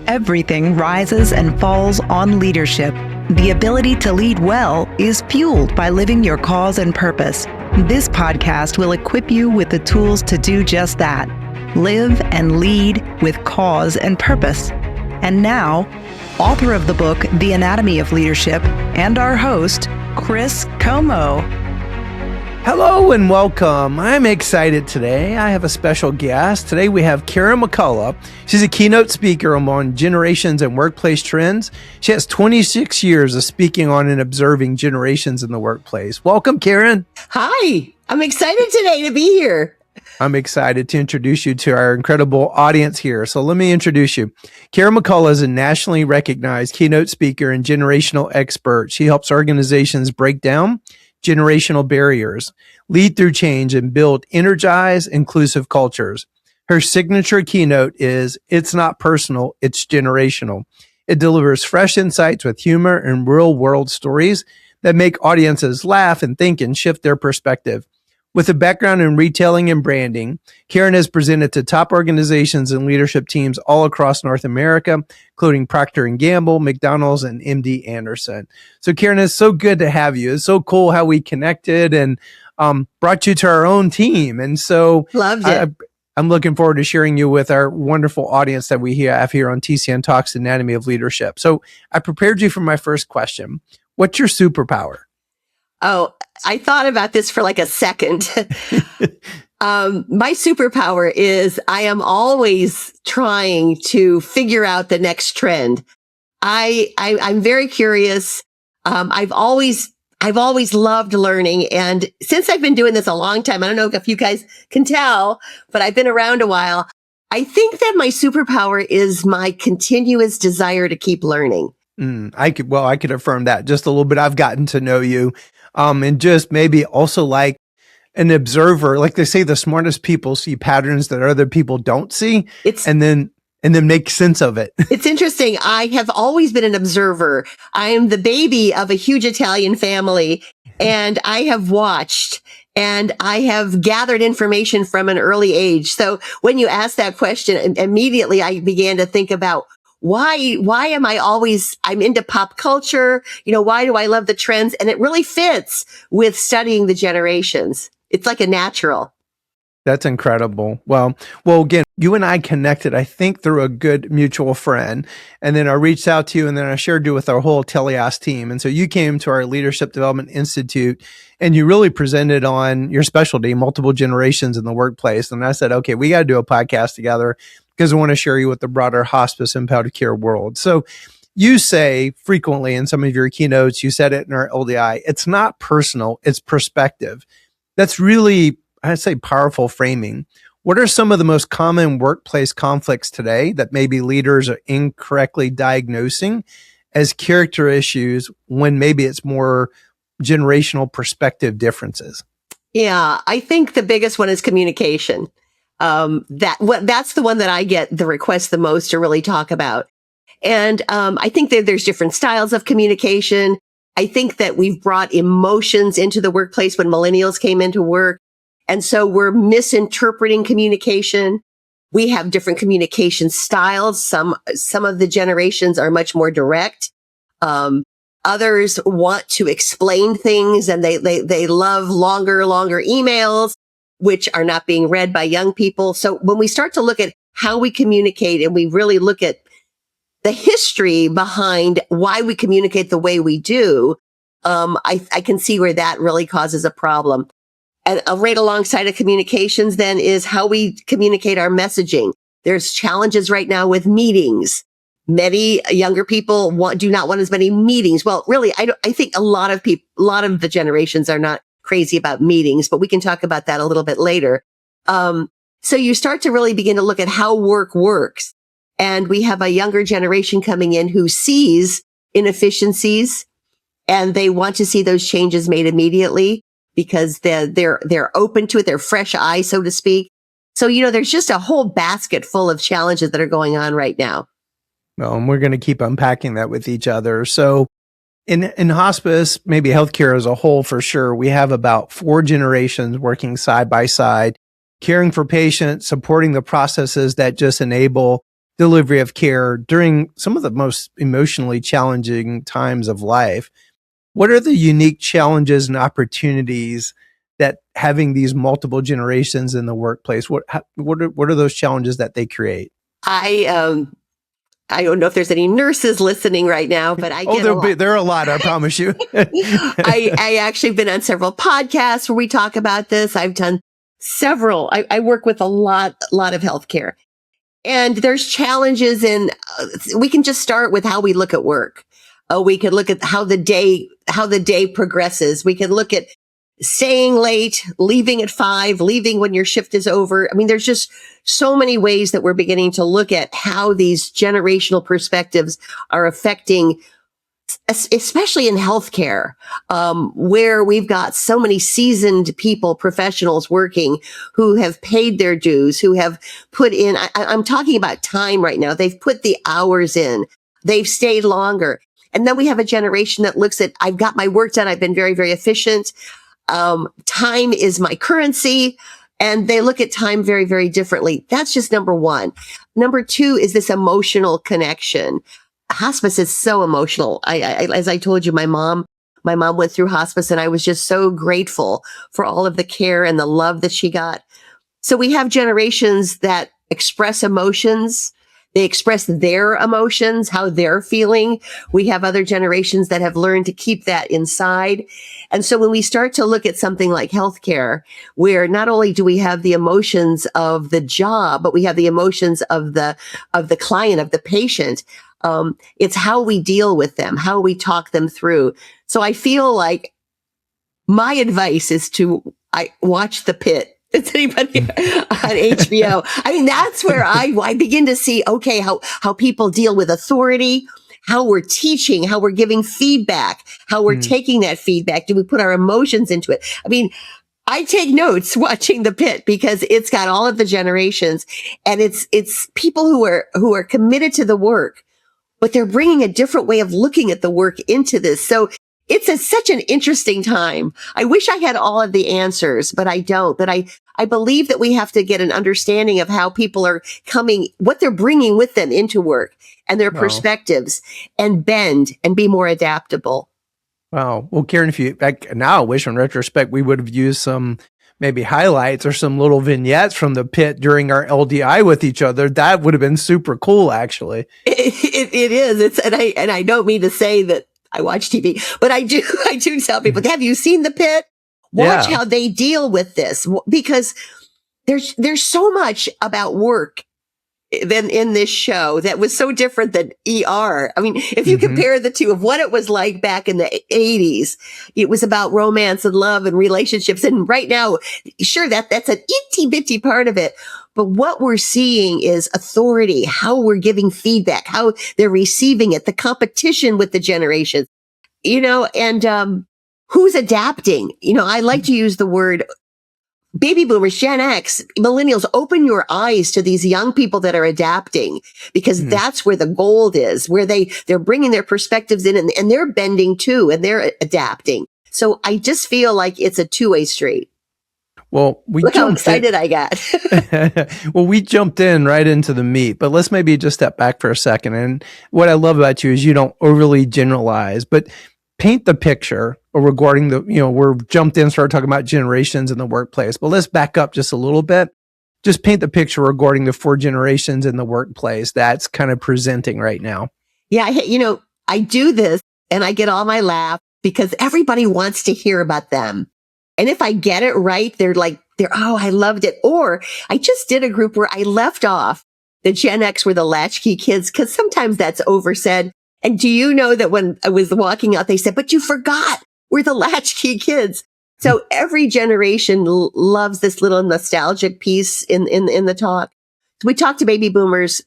Everything rises and falls on leadership. The ability to lead well is fueled by living your cause and purpose. This podcast will equip you with the tools to do just that. Live and lead with cause and purpose. And now, author of the book, The Anatomy of Leadership, and our host, Chris Comeaux. Hello and welcome. I'm excited today. I have a special guest. Today we have Karen McCullough. She's a keynote speaker on generations and workplace trends. She has 26 years of speaking on and observing generations in the workplace. Welcome, Karen. Hi, I'm excited today to be here. I'm excited to introduce you to our incredible audience here. So let me introduce you. Karen McCullough is a nationally recognized keynote speaker and generational expert. She helps organizations break down generational barriers, lead through change, and build energized, inclusive cultures. Her signature keynote is "It's not personal, it's generational." It delivers fresh insights with humor and real-world stories that make audiences laugh and think and shift their perspective. With a background in retailing and branding, Karen has presented to top organizations and leadership teams all across North America, including Procter & Gamble, McDonald's, and MD Anderson. So Karen, it's so good to have you. It's so cool how we connected and brought you to our own team. And so Loved it. I'm looking forward to sharing you with our wonderful audience that we have here on TCNtalks, Anatomy of Leadership. So I prepared you for my first question. What's your superpower? Oh, I thought about this for like a second. My superpower is I am always trying to figure out the next trend. I'm very curious. I've always loved learning. And since I've been doing this a long time, I don't know if you guys can tell, but I've been around a while. I think that my superpower is my continuous desire to keep learning. I could affirm that just a little bit. I've gotten to know you. And just maybe also like an observer, like they say, the smartest people see patterns that other people don't see, and then make sense of it. It's interesting. I have always been an observer. I am the baby of a huge Italian family, and I have watched and I have gathered information from an early age. So when you asked that question, immediately I began to think about why am I'm into pop culture? Why do I love the trends? And it really fits with studying the generations. It's like a natural. That's incredible. Well, again, you and I connected, I think, through a good mutual friend. And then I reached out to you, and then I shared you with our whole Teleos team. And so you came to our Leadership Development Institute, and you really presented on your specialty, multiple generations in the workplace. And I said, okay, we got to do a podcast together, because I want to share you with the broader hospice and palliative care world. So you say frequently in some of your keynotes, you said it in our LDI, it's not personal, it's perspective. That's really, I'd say, powerful framing. What are some of the most common workplace conflicts today that maybe leaders are incorrectly diagnosing as character issues when maybe it's more generational perspective differences? Yeah, I think the biggest one is communication. That's the one that I get the request the most to really talk about. And, I think that there's different styles of communication. I think that we've brought emotions into the workplace when millennials came into work. And so we're misinterpreting communication. We have different communication styles. Some of the generations are much more direct. Others want to explain things, and they love longer emails, which are not being read by young people. So when we start to look at how we communicate and we really look at the history behind why we communicate the way we do, I can see where that really causes a problem. And right alongside of communications then is how we communicate our messaging. There's challenges right now with meetings. Many younger people do not want as many meetings. Well, really, I think a lot of the generations are not crazy about meetings, but we can talk about that a little bit later. So you start to really begin to look at how work works. And we have a younger generation coming in who sees inefficiencies, and they want to see those changes made immediately because they're open to it. They're fresh eyes, so to speak. So, there's just a whole basket full of challenges that are going on right now. Well, and we're going to keep unpacking that with each other. So in hospice, maybe healthcare as a whole, for sure, we have about 4 generations working side by side, caring for patients, supporting the processes that just enable delivery of care during some of the most emotionally challenging times of life. What are the unique challenges and opportunities that having these multiple generations in the workplace, what are those challenges that they create? I don't know if there's any nurses listening right now, but I get there are a lot, I promise you. I actually been on several podcasts where we talk about this. I've done several. I work with a lot of healthcare, and there's challenges in. We can just start with how we look at work. We could look at how the day progresses. We can look at staying late, leaving at 5, leaving when your shift is over. I mean, there's just so many ways that we're beginning to look at how these generational perspectives are affecting, especially in healthcare, where we've got so many seasoned people, professionals working who have paid their dues, who have put in, I'm talking about time right now. They've put the hours in. They've stayed longer. And then we have a generation that looks at, I've got my work done. I've been very, very efficient. Time is my currency. And they look at time very, very differently. That's just number one. Number two is this emotional connection. Hospice is so emotional. As I told you, my mom went through hospice, and I was just so grateful for all of the care and the love that she got. So we have generations that express emotions. They express their emotions, how they're feeling. We have other generations that have learned to keep that inside. And so when we start to look at something like healthcare, where not only do we have the emotions of the job, but we have the emotions of the client, of the patient, it's how we deal with them, how we talk them through. So I feel like my advice is to watch The Pit. It's anybody on HBO. I mean, that's where I begin to see, okay, how people deal with authority, how we're teaching, how we're giving feedback, how we're taking that feedback. Do we put our emotions into it? I mean, I take notes watching The Pit because it's got all of the generations, and it's people who are committed to the work, but they're bringing a different way of looking at the work into this. So it's such an interesting time. I wish I had all of the answers, but I don't. But I believe that we have to get an understanding of how people are coming, what they're bringing with them into work and their perspectives, and bend and be more adaptable. Wow. Well, Karen, now I wish in retrospect we would have used some maybe highlights or some little vignettes from The Pit during our LDI with each other. That would have been super cool, actually. It is. And I don't mean to say that I watch TV, but I do tell people, have you seen The Pit? Watch how they deal with this, because there's so much about work than in this show that was so different than ER. I mean, if you compare the two of what it was like back in the 80s, it was about romance and love and relationships. And right now, sure, that's an itty bitty part of it. But what we're seeing is authority, how we're giving feedback, how they're receiving it, the competition with the generations, and who's adapting. I like to use the word baby boomers, Gen X, millennials. Open your eyes to these young people that are adapting, because that's where the gold is, where they're bringing their perspectives in, and they're bending too, and they're adapting. So I just feel like it's a two-way street. Well, look how excited I got. Well, we jumped in right into the meat, but let's maybe just step back for a second. And what I love about you is you don't overly generalize, but paint the picture regarding we're jumped in, started talking about generations in the workplace, but let's back up just a little bit. Just paint the picture regarding the 4 generations in the workplace that's kind of presenting right now. Yeah. I do this and I get all my laughs because everybody wants to hear about them. And if I get it right, they're oh, I loved it. Or I just did a group where I left off the Gen X were the latchkey kids, because sometimes that's oversaid. And do you know that when I was walking out, they said, but you forgot we're the latchkey kids. So every generation loves this little nostalgic piece in the talk. We talked to baby boomers.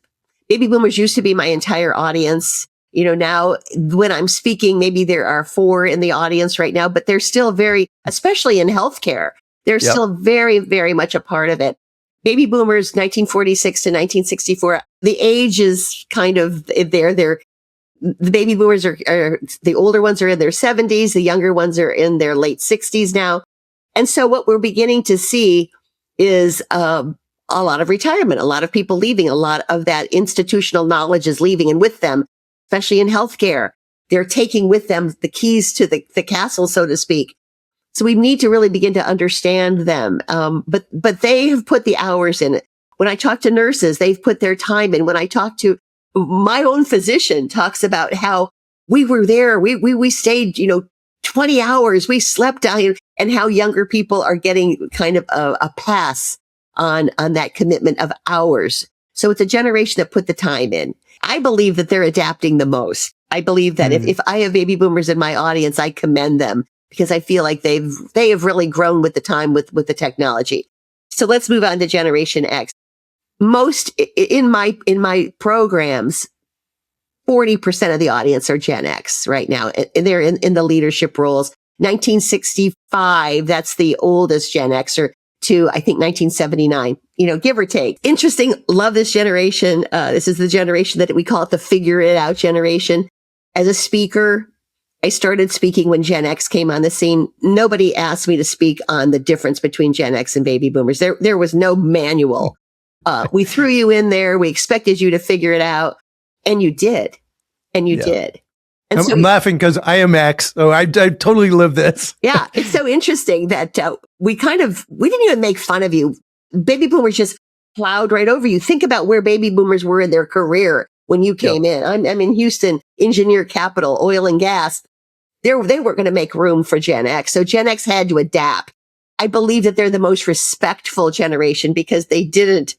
Baby boomers used to be my entire audience. Now when I'm speaking, maybe there are 4 in the audience right now, but they're still especially in healthcare, they're still very, very much a part of it. Baby boomers, 1946 to 1964, the age is kind of there. The baby boomers are the older ones are in their 70s. The younger ones are in their late 60s now. And so what we're beginning to see is, a a lot of retirement, a lot of people leaving, a lot of that institutional knowledge is leaving. And with them, especially in healthcare, they're taking with them the keys to the castle, so to speak. So we need to really begin to understand them. But they have put the hours in it. When I talk to nurses, they've put their time in. When I talk to my own physician, talks about how we were there. We stayed, 20 hours. We slept down, and how younger people are getting kind of a pass on that commitment of hours. So it's a generation that put the time in. I believe that they're adapting the most. I believe that if I have baby boomers in my audience, I commend them because I feel like they have really grown with the time with the technology. So let's move on to Generation X. Most in my programs, 40% of the audience are Gen X right now. And they're in the leadership roles. 1965, that's the oldest Gen Xer, to I think 1979, give or take. Interesting. Love this generation. This is the generation that we call it the figure it out generation. As a speaker, I started speaking when Gen X came on the scene. Nobody asked me to speak on the difference between Gen X and baby boomers. There was no manual. We threw you in there. We expected you to figure it out. And you did. And you did. And I'm laughing because I am X. So I totally live this. Yeah. It's so interesting that we didn't even make fun of you. Baby boomers just plowed right over you. Think about where baby boomers were in their career when you came in. I'm in Houston, engineer capital, oil and gas. They weren't going to make room for Gen X. So Gen X had to adapt. I believe that they're the most respectful generation because they didn't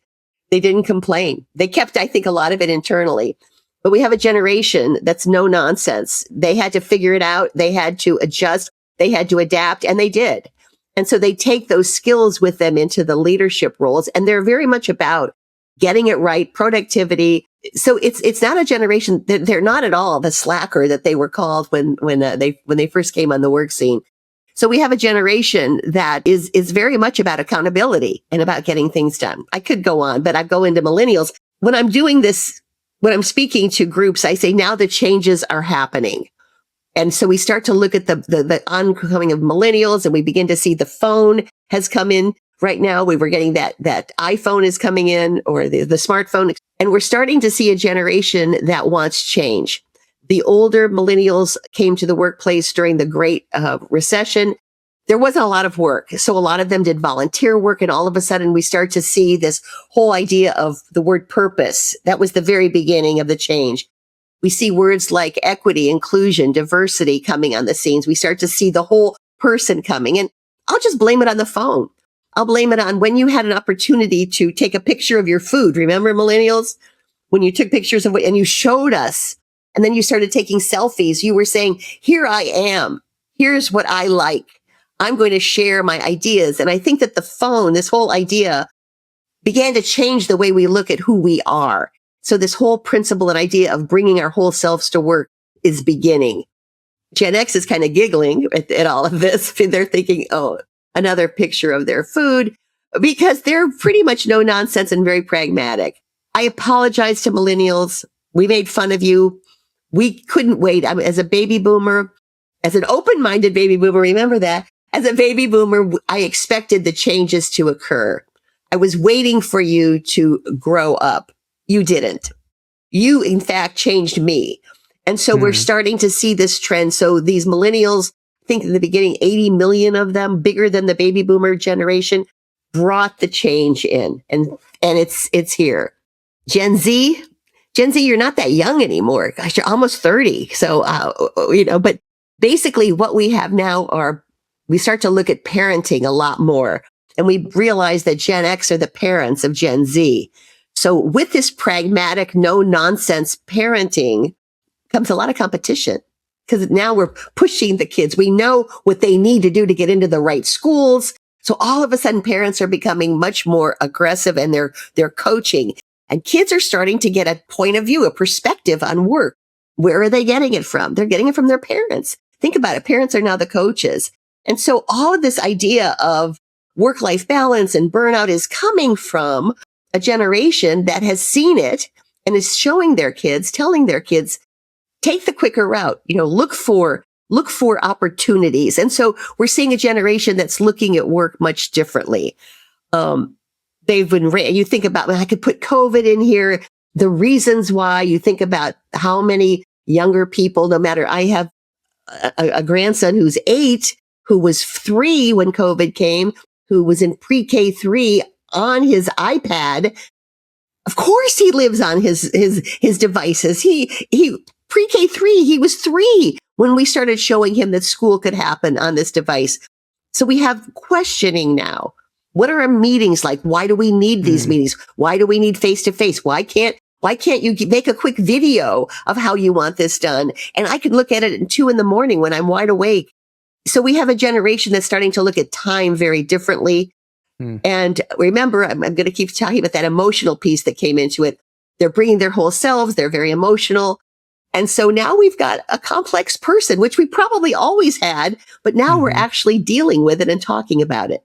complain. They kept, I think, a lot of it internally. But we have a generation that's no nonsense. They had to figure it out. They had to adjust. They had to adapt, and they did. And so they take those skills with them into the leadership roles, and they're very much about getting it right, productivity. So it's not a generation that they're not at all the slacker that they were called when they first came on the work scene. So we have a generation that is very much about accountability and about getting things done. I could go on, but I go into millennials. When I'm doing this, when I'm speaking to groups, I say now the changes are happening. And so we start to look at the oncoming of millennials, and we begin to see the phone has come in right now. We were getting that iPhone is coming in, or the smartphone. And we're starting to see a generation that wants change. The older millennials came to the workplace during the Great Recession. There wasn't a lot of work. So a lot of them did volunteer work. And all of a sudden we start to see this whole idea of the word purpose. That was the very beginning of the change. We see words like equity, inclusion, diversity coming on the scenes. We start to see the whole person coming. And I'll just blame it on the phone. I'll blame it on when you had an opportunity to take a picture of your food. Remember, millennials? When you took pictures of it and you showed us, and then you started taking selfies, you were saying, here I am. Here's what I like. I'm going to share my ideas. And I think that the phone, this whole idea, began to change the way we look at who we are. So this whole principle and idea of bringing our whole selves to work is beginning. Gen X is kind of giggling at all of this. They're thinking, oh, another picture of their food, because they're pretty much no nonsense and very pragmatic. I apologize to millennials. We made fun of you. We couldn't wait. I mean, as a baby boomer, as an open-minded baby boomer, remember that. As a baby boomer, I expected the changes to occur. I was waiting for you to grow up. You didn't. You, in fact, changed me. And so we're starting to see this trend. So these millennials, I think in the beginning, 80 million of them, bigger than the baby boomer generation, brought the change in. And it's here. Gen Z, you're not that young anymore. Gosh, you're almost 30. So, but basically what we have now we start to look at parenting a lot more. And we realize that Gen X are the parents of Gen Z. So with this pragmatic, no nonsense parenting comes a lot of competition, because now we're pushing the kids. We know what they need to do to get into the right schools. So all of a sudden parents are becoming much more aggressive, and they're coaching, and kids are starting to get a point of view, a perspective on work. Where are they getting it from? They're getting it from their parents. Think about it. Parents are now the coaches. And so all of this idea of work-life balance and burnout is coming from a generation that has seen it and is showing their kids, telling their kids, take the quicker route, look for opportunities. And so we're seeing a generation that's looking at work much differently. They're you think about, I could put COVID in here, the reasons why. You think about how many younger people, no matter, I have a grandson who's 8, who was 3 when COVID came, who was in pre-K 3 on his iPad. Of course he lives on his devices. He pre-K 3, he was 3 when we started showing him that school could happen on this device. So we have questioning now. What are our meetings like? Why do we need these meetings? Why do we need face-to-face? Why can't you make a quick video of how you want this done? And I can look at it at 2 a.m. when I'm wide awake. So we have a generation that's starting to look at time very differently. And remember, I'm going to keep talking about that emotional piece that came into it. They're bringing their whole selves. They're very emotional. And so now we've got a complex person, which we probably always had, but now we're actually dealing with it and talking about it.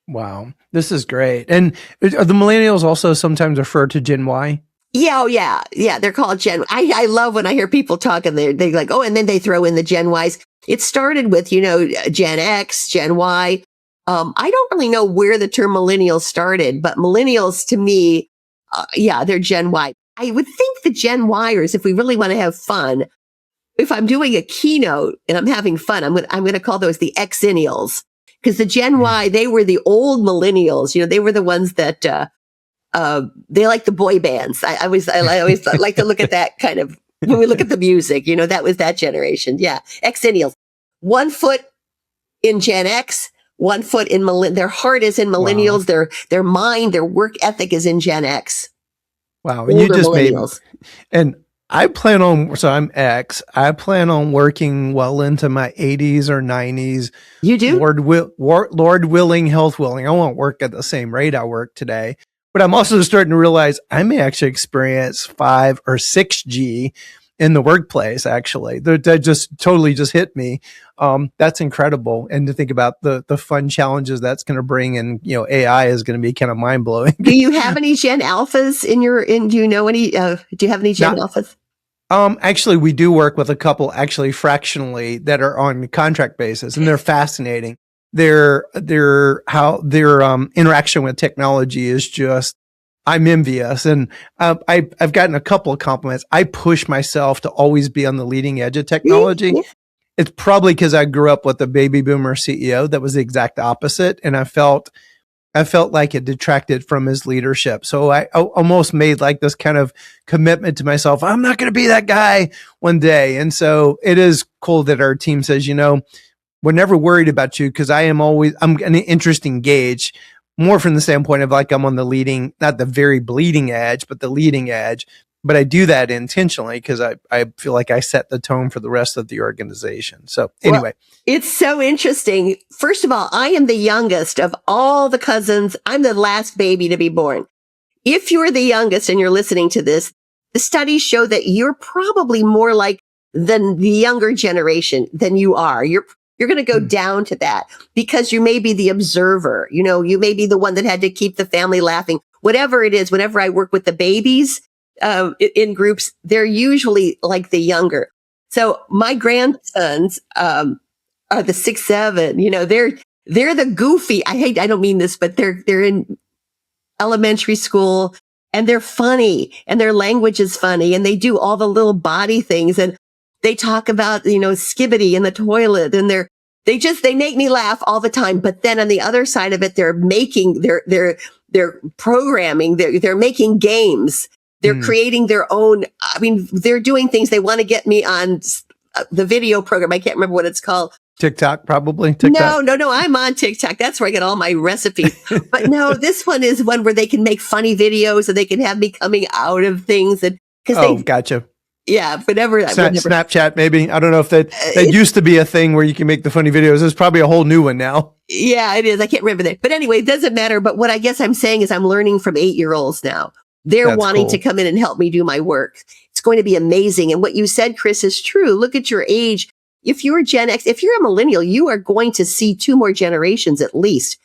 Wow. This is great. And are the millennials also sometimes referred to Gen Y? Yeah. Oh, yeah. Yeah. They're called Gen. I love when I hear people talk and they're like, oh, and then they throw in the Gen Ys. It started with, Gen X, Gen Y. I don't really know where the term millennials started, but millennials to me, they're Gen Y. I would think the Gen Yers, if we really want to have fun, if I'm doing a keynote and I'm having fun, I'm going to call those the Xennials, because the Gen Y, they were the old millennials. They were the ones that they like the boy bands. I always like to look at that kind of when we look at the music. That was that generation. Yeah, Xennials. 1 foot in Gen X. 1 foot in their heart is in millennials. Wow. Their mind, their work ethic is in Gen X. Wow. And you just made, and I'm X. I plan on working well into my 80s or 90s. You do? Lord willing, health willing. I won't work at the same rate I work today, but I'm also starting to realize I may actually experience 5 or 6G in the workplace. Actually, that just totally just hit me. That's incredible. And to think about the fun challenges that's going to bring, and AI is going to be kind of mind blowing. Do you have any Gen Alphas do you know any, do you have any Gen Alphas? Actually, we do work with a couple actually fractionally that are on contract basis, and they're fascinating. Their interaction with technology is just, I'm envious. And I've gotten a couple of compliments. I push myself to always be on the leading edge of technology. Yeah. It's probably because I grew up with a baby boomer CEO that was the exact opposite. And I felt like it detracted from his leadership. So I almost made like this kind of commitment to myself. I'm not going to be that guy one day. And so it is cool that our team says, we're never worried about you, because I'm an interesting gauge, more from the standpoint of like I'm on the leading, not the very bleeding edge, but the leading edge. But I do that intentionally because I feel like I set the tone for the rest of the organization. So anyway. Well, it's so interesting. First of all, I am the youngest of all the cousins. I'm the last baby to be born. If you're the youngest and you're listening to this, the studies show that you're probably more like the younger generation than you are. You're going to go down to that because you may be the observer. You may be the one that had to keep the family laughing. Whatever it is, whenever I work with the babies in groups, they're usually like the younger. So my grandsons are the 6, 7. They're the goofy. I don't mean this, but they're in elementary school and they're funny and their language is funny and they do all the little body things and they talk about, skibbity in the toilet, and they make me laugh all the time. But then on the other side of it, they're programming, they're making games, they're creating their own. They're doing things. They want to get me on the video program. I can't remember what it's called. TikTok, probably. TikTok. No. I'm on TikTok. That's where I get all my recipes. But no, this one is one where they can make funny videos and they can have me coming out of things. Gotcha. Yeah, whatever. Snapchat, maybe. I don't know if that used to be a thing where you can make the funny videos. There's probably a whole new one now. Yeah, it is. I can't remember that. But anyway, it doesn't matter. But what I guess I'm saying is I'm learning from 8-year-olds now. They're wanting to come in and help me do my work. It's going to be amazing. And what you said, Chris, is true. Look at your age. If you're Gen X, if you're a millennial, you are going to see 2 more generations at least.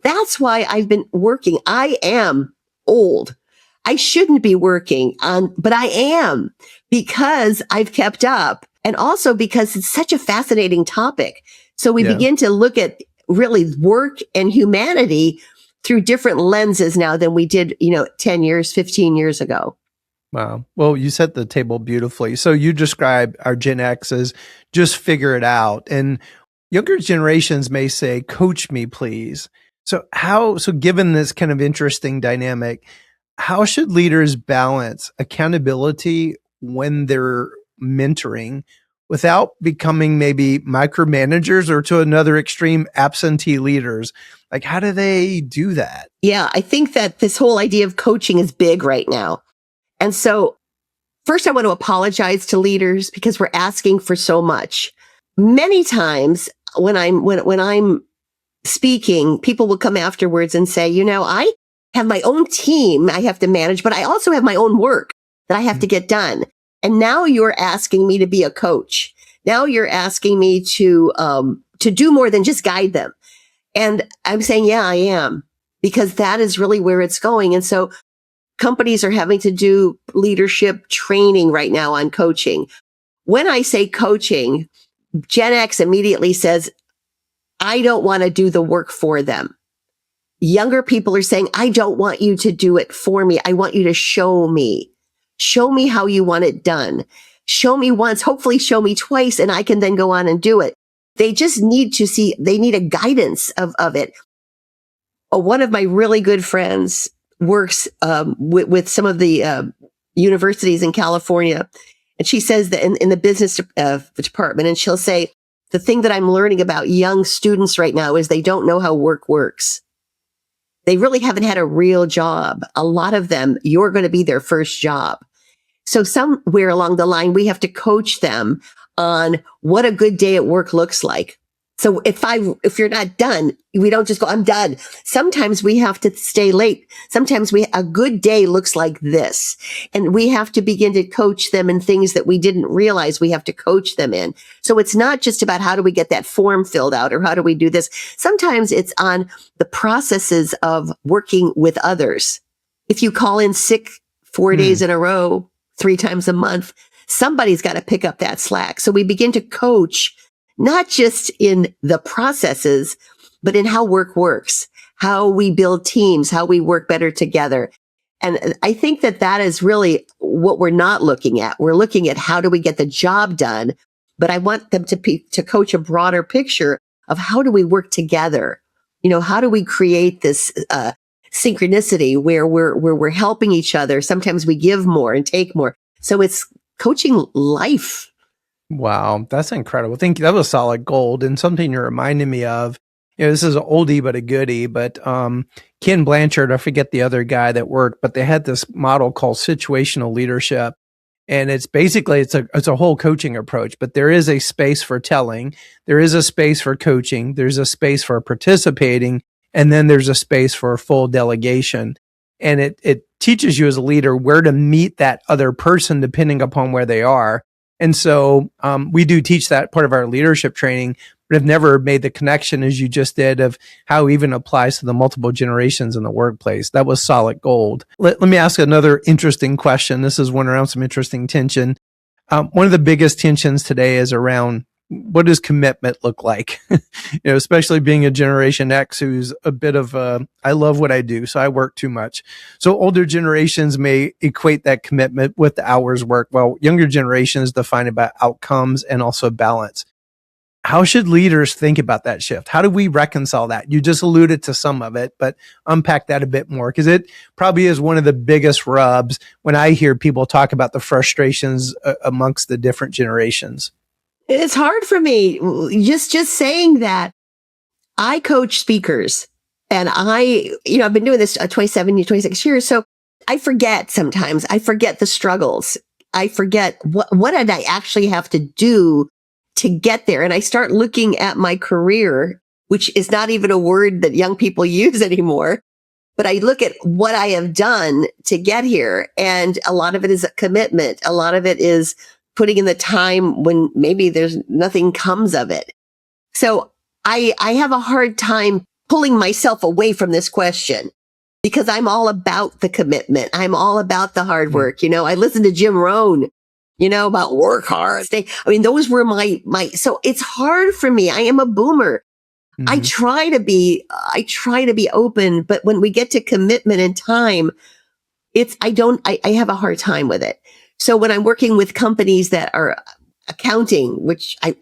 That's why I've been working. I am old. I shouldn't be working but I am, because I've kept up, and also because it's such a fascinating topic. So we begin to look at really work and humanity through different lenses now than we did, 10 years, 15 years ago. Wow. Well, you set the table beautifully. So you describe our Gen X as just figure it out. And younger generations may say, coach me, please. So given this kind of interesting dynamic, how should leaders balance accountability when they're mentoring without becoming maybe micromanagers or, to another extreme, absentee leaders? Like, how do they do that? Yeah, I think that this whole idea of coaching is big right now. And so first, I want to apologize to leaders because we're asking for so much. Many times when I'm speaking, people will come afterwards and say, I have my own team I have to manage, but I also have my own work that I have to get done. And now you're asking me to be a coach. Now you're asking me to do more than just guide them. And I'm saying, yeah, I am, because that is really where it's going. And so companies are having to do leadership training right now on coaching. When I say coaching, Gen X immediately says, I don't want to do the work for them. Younger people are saying, I don't want you to do it for me. I want you to show me. Show me how you want it done. Show me once, hopefully show me twice, and I can then go on and do it. They just need to see, they need a guidance of it. One of my really good friends works with some of the universities in California. And she says that in the business department, and she'll say, the thing that I'm learning about young students right now is they don't know how work works. They really haven't had a real job. A lot of them, you're going to be their first job. So somewhere along the line, we have to coach them on what a good day at work looks like. So if you're not done, we don't just go, I'm done. Sometimes we have to stay late. Sometimes a good day looks like this. And we have to begin to coach them in things that we didn't realize we have to coach them in. So it's not just about how do we get that form filled out or how do we do this. Sometimes it's on the processes of working with others. If you call in sick 4 days in a row, 3 times a month, somebody's got to pick up that slack. So we begin to coach not just in the processes, but in how work works, how we build teams, how we work better together. And I think that is really what we're not looking at. We're looking at how do we get the job done, but I want them to coach a broader picture of how do we work together? How do we create this synchronicity where we're helping each other? Sometimes we give more and take more. So it's coaching life. Wow, that's incredible. Thank you. That was solid gold, and something you're reminding me of. This is an oldie but a goodie, but Ken Blanchard, I forget the other guy that worked, but they had this model called situational leadership. And it's basically, it's a whole coaching approach, but there is a space for telling, there is a space for coaching, there's a space for participating, and then there's a space for full delegation. And it teaches you as a leader where to meet that other person depending upon where they are. And so we do teach that part of our leadership training, but have never made the connection as you just did of how it even applies to the multiple generations in the workplace. That was solid gold. Let me ask another interesting question. This is one around some interesting tension. One of the biggest tensions today is around what does commitment look like? Especially being a Generation X who's a bit of I love what I do, so I work too much. So older generations may equate that commitment with the hours work, while younger generations define it by outcomes and also balance. How should leaders think about that shift? How do we reconcile that? You just alluded to some of it, but unpack that a bit more, because it probably is one of the biggest rubs when I hear people talk about the frustrations amongst the different generations. It's hard for me. Just saying that. I coach speakers, and I've been doing this 26 years. So I forget sometimes. I forget the struggles. I forget what did I actually have to do to get there. And I start looking at my career, which is not even a word that young people use anymore. But I look at what I have done to get here. And a lot of it is a commitment. A lot of it is putting in the time when maybe there's nothing comes of it. So I have a hard time pulling myself away from this question because I'm all about the commitment. I'm all about the hard work. I listened to Jim Rohn, about work hard. Those were my, so it's hard for me. I am a boomer. I try to be open, but when we get to commitment and time, I have a hard time with it. So when I'm working with companies that are accounting, which I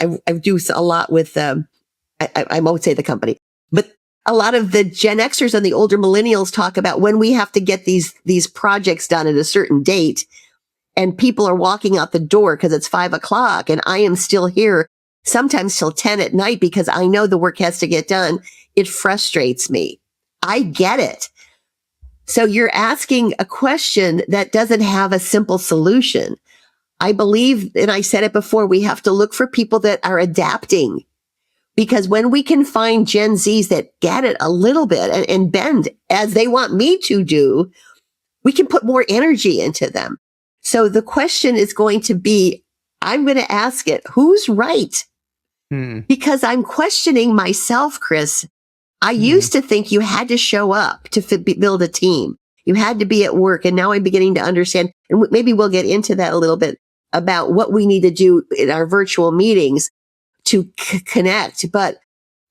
do a lot with, I won't say the company, but a lot of the Gen Xers and the older millennials talk about when we have to get these projects done at a certain date and people are walking out the door because it's 5:00 and I am still here sometimes till 10 at night because I know the work has to get done. It frustrates me. I get it. So you're asking a question that doesn't have a simple solution. I believe, and I said it before, we have to look for people that are adapting. Because when we can find Gen Zs that get it a little bit and bend as they want me to do, we can put more energy into them. So the question is going to be, I'm going to ask it, who's right? Because I'm questioning myself, Chris. I used to think you had to show up to build a team. You had to be at work. And now I'm beginning to understand, and maybe we'll get into that a little bit, about what we need to do in our virtual meetings to connect. But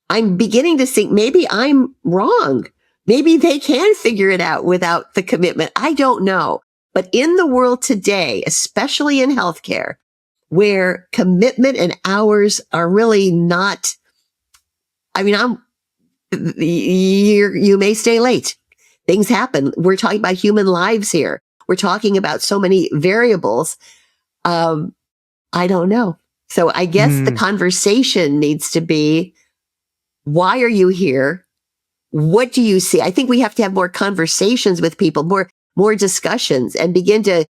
I'm beginning to think maybe I'm wrong. Maybe they can figure it out without the commitment. I don't know. But in the world today, especially in healthcare, where commitment and hours are really not, you may stay late. Things happen. We're talking about human lives here. We're talking about so many variables. I don't know. So I guess the conversation needs to be, why are you here? What do you see? I think we have to have more conversations with people, more discussions, and begin to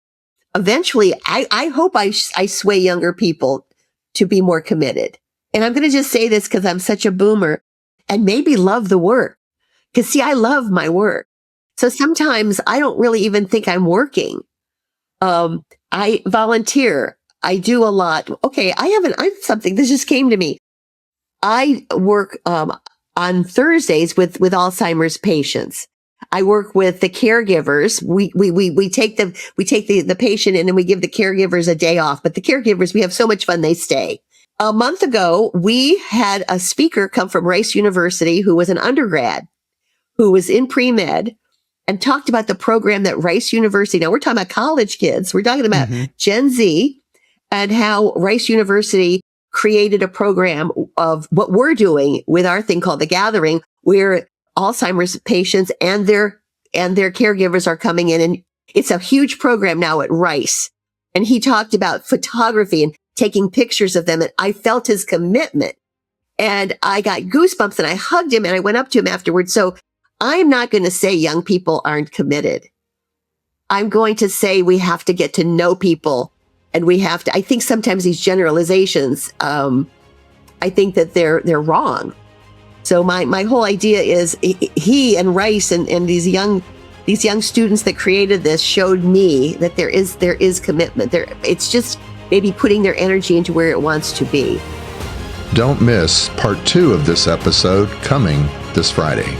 eventually, I hope I sway younger people to be more committed. And I'm going to just say this because I'm such a boomer and maybe love the work. Because see, I love my work. So sometimes I don't really even think I'm working. I volunteer. I do a lot. Okay, I something. This just came to me. I work on Thursdays with Alzheimer's patients. I work with the caregivers. We take the patient in and we give the caregivers a day off. But the caregivers, we have so much fun, they stay. A month ago, we had a speaker come from Rice University who was an undergrad, who was in pre-med, and talked about the program that Rice University, now we're talking about college kids, we're talking about Gen Z, and how Rice University created a program of what we're doing with our thing called The Gathering, where Alzheimer's patients and their caregivers are coming in. And it's a huge program now at Rice. And he talked about photography and taking pictures of them. And I felt his commitment and I got goosebumps and I hugged him and I went up to him afterwards. So I'm not going to say young people aren't committed. I'm going to say we have to get to know people, and we have to, I think sometimes these generalizations, I think that they're wrong. So my whole idea is he and Rice and these young students that created this showed me that there is commitment there. It's just maybe putting their energy into where it wants to be. Don't miss part 2 of this episode coming this Friday.